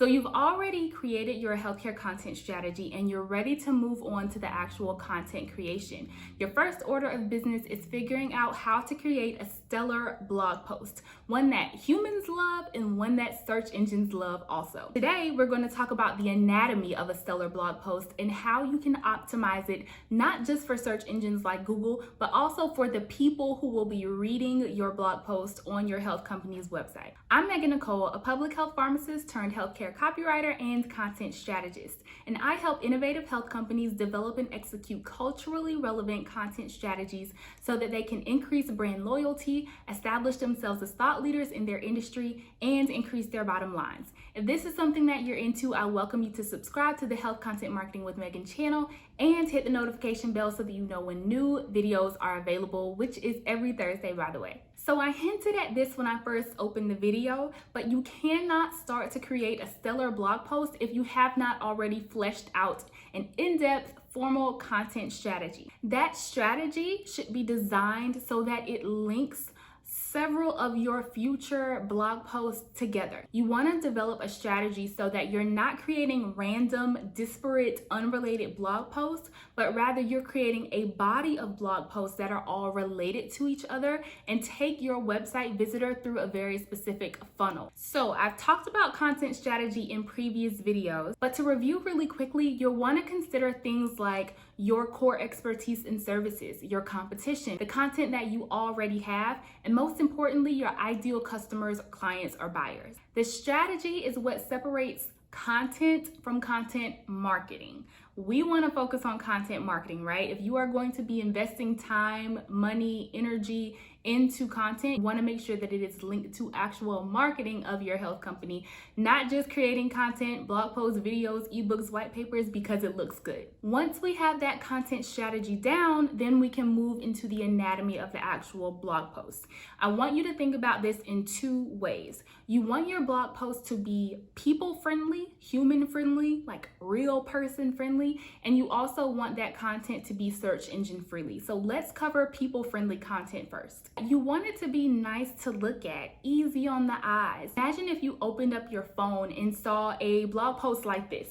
So you've already created your healthcare content strategy and you're ready to move on to the actual content creation. Your first order of business is figuring out how to create a stellar blog post, one that humans love and one that search engines love also. Today, we're going to talk about the anatomy of a stellar blog post and how you can optimize it, not just for search engines like Google, but also for the people who will be reading your blog post on your health company's website. I'm NICHOLE, a public health pharmacist turned healthcare copywriter and content strategist, and I help innovative health companies develop and execute culturally relevant content strategies so that they can increase brand loyalty, establish themselves as thought leaders in their industry, and increase their bottom lines. If this is something that you're into, I welcome you to subscribe to the Health Content Marketing with Megan channel and hit the notification bell so that you know when new videos are available, which is every Thursday, by the way. So I hinted at this when I first opened the video, but you cannot start to create a stellar blog post if you have not already fleshed out an in-depth formal content strategy. That strategy should be designed so that it links several of your future blog posts together. You want to develop a strategy so that you're not creating random, disparate, unrelated blog posts, but rather you're creating a body of blog posts that are all related to each other and take your website visitor through a very specific funnel. So I've talked about content strategy in previous videos, but to review really quickly, you'll want to consider things like your core expertise and services, your competition, the content that you already have, and most importantly, your ideal customers, clients, or buyers. The strategy is what separates content from content marketing. We want to focus on content marketing, right? If you are going to be investing time, money, energy into content, you want to make sure that it is linked to actual marketing of your health company, not just creating content, blog posts, videos, ebooks, white papers because it looks good. Once we have that content strategy down, then we can move into the anatomy of the actual blog post. I want you to think about this in two ways. You want your blog post to be people friendly, human friendly, like real person friendly, and you also want that content to be search engine friendly. So let's cover people friendly content first. You want it to be nice to look at, easy on the eyes. Imagine if you opened up your phone and saw a blog post like this.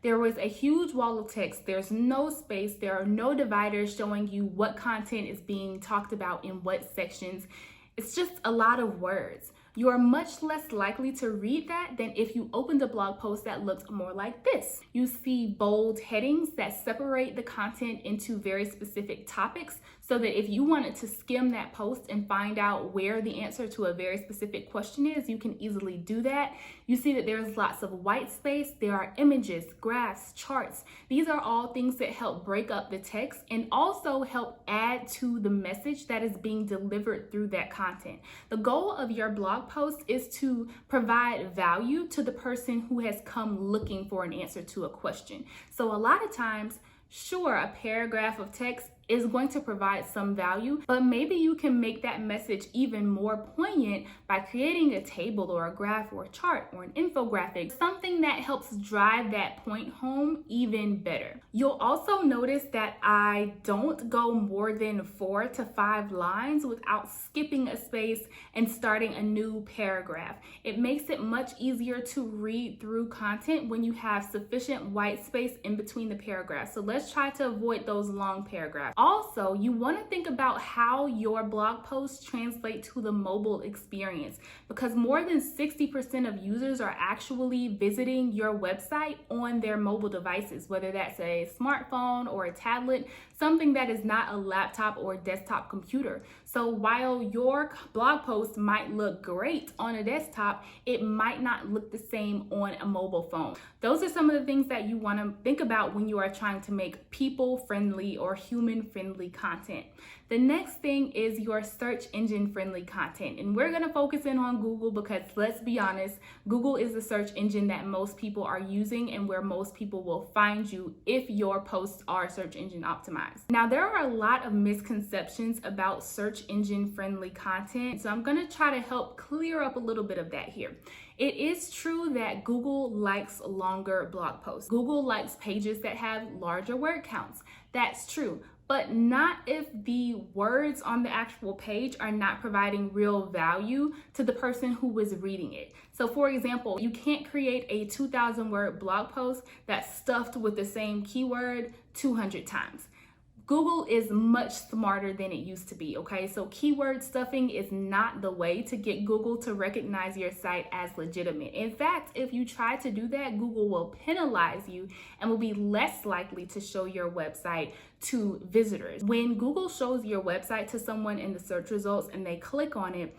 There was a huge wall of text. There's no space. There are no dividers showing you what content is being talked about in what sections. It's just a lot of words. You are much less likely to read that than if you opened a blog post that looked more like this. You see bold headings that separate the content into very specific topics so that if you wanted to skim that post and find out where the answer to a very specific question is, you can easily do that. You see that there's lots of white space. There are images, graphs, charts. These are all things that help break up the text and also help add to the message that is being delivered through that content. The goal of your blog post is to provide value to the person who has come looking for an answer to a question. So a lot of times, sure, a paragraph of text is going to provide some value, but maybe you can make that message even more poignant by creating a table or a graph or a chart or an infographic, something that helps drive that point home even better. You'll also notice that I don't go more than 4 to 5 lines without skipping a space and starting a new paragraph. It makes it much easier to read through content when you have sufficient white space in between the paragraphs. So let's try to avoid those long paragraphs. Also, you want to think about how your blog posts translate to the mobile experience, because more than 60% of users are actually visiting your website on their mobile devices, whether that's a smartphone or a tablet, something that is not a laptop or desktop computer. So while your blog post might look great on a desktop, it might not look the same on a mobile phone. Those are some of the things that you want to think about when you are trying to make people-friendly or human-friendly content. The next thing is your search engine friendly content. And we're going to focus in on Google because let's be honest, Google is the search engine that most people are using and where most people will find you if your posts are search engine optimized. Now, there are a lot of misconceptions about search engine friendly content, so I'm going to try to help clear up a little bit of that here. It is true that Google likes longer blog posts. Google likes pages that have larger word counts. That's true. But not if the words on the actual page are not providing real value to the person who was reading it. So for example, you can't create a 2,000 word blog post that's stuffed with the same keyword 200 times. Google is much smarter than it used to be, okay? So keyword stuffing is not the way to get Google to recognize your site as legitimate. In fact, if you try to do that, Google will penalize you and will be less likely to show your website to visitors. When Google shows your website to someone in the search results and they click on it,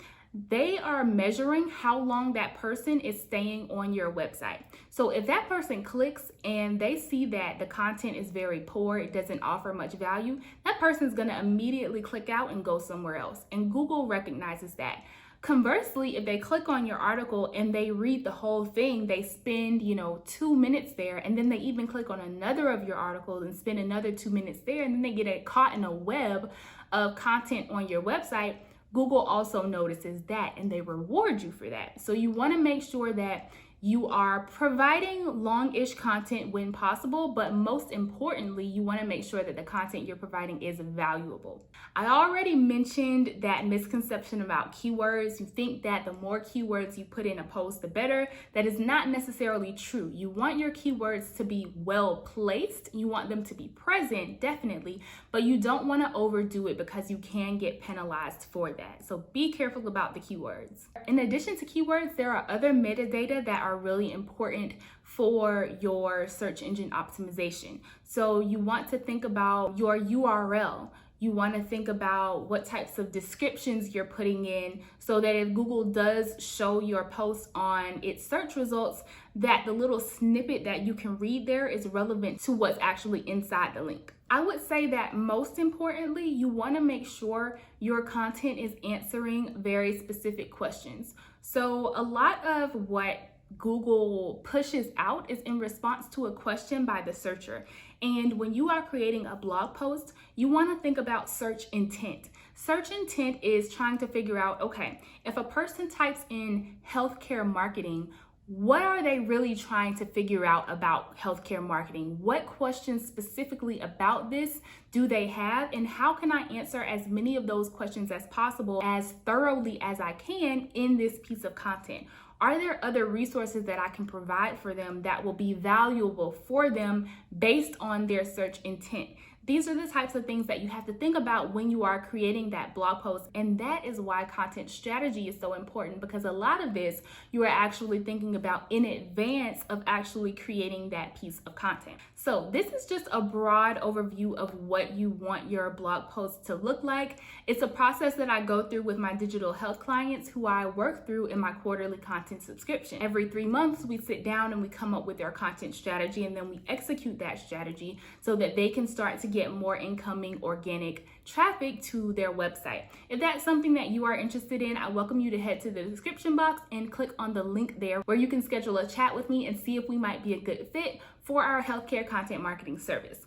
they are measuring how long that person is staying on your website. So if that person clicks and they see that the content is very poor, it doesn't offer much value, that person's gonna immediately click out and go somewhere else. And Google recognizes that. Conversely, if they click on your article and they read the whole thing, they spend, 2 minutes there, and then they even click on another of your articles and spend another 2 minutes there, and then they get caught in a web of content on your website, Google also notices that and they reward you for that. So you want to make sure that you are providing long-ish content when possible, but most importantly, you want to make sure that the content you're providing is valuable. I already mentioned that misconception about keywords. You think that the more keywords you put in a post, the better. That is not necessarily true. You want your keywords to be well placed. You want them to be present, definitely, but you don't want to overdo it because you can get penalized for that. So be careful about the keywords. In addition to keywords, there are other metadata that are really important for your search engine optimization. So you want to think about your URL. You want to think about what types of descriptions you're putting in so that if Google does show your post on its search results, that the little snippet that you can read there is relevant to what's actually inside the link. I would say that most importantly, you want to make sure your content is answering very specific questions. So a lot of what Google pushes out is in response to a question by the searcher. And when you are creating a blog post, you want to think about search intent. Search intent is trying to figure out, okay, if a person types in healthcare marketing, what are they really trying to figure out about healthcare marketing? What questions specifically about this do they have? And how can I answer as many of those questions as possible, as thoroughly as I can in this piece of content? Are there other resources that I can provide for them that will be valuable for them based on their search intent? These are the types of things that you have to think about when you are creating that blog post. And that is why content strategy is so important, because a lot of this you are actually thinking about in advance of actually creating that piece of content. So this is just a broad overview of what you want your blog post to look like. It's a process that I go through with my digital health clients who I work through in my quarterly content subscription. Every 3 months, we sit down and we come up with their content strategy, and then we execute that strategy so that they can start to get more incoming organic traffic to their website. If that's something that you are interested in, I welcome you to head to the description box and click on the link there where you can schedule a chat with me and see if we might be a good fit for our healthcare content marketing service.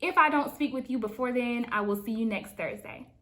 If I don't speak with you before then, I will see you next Thursday.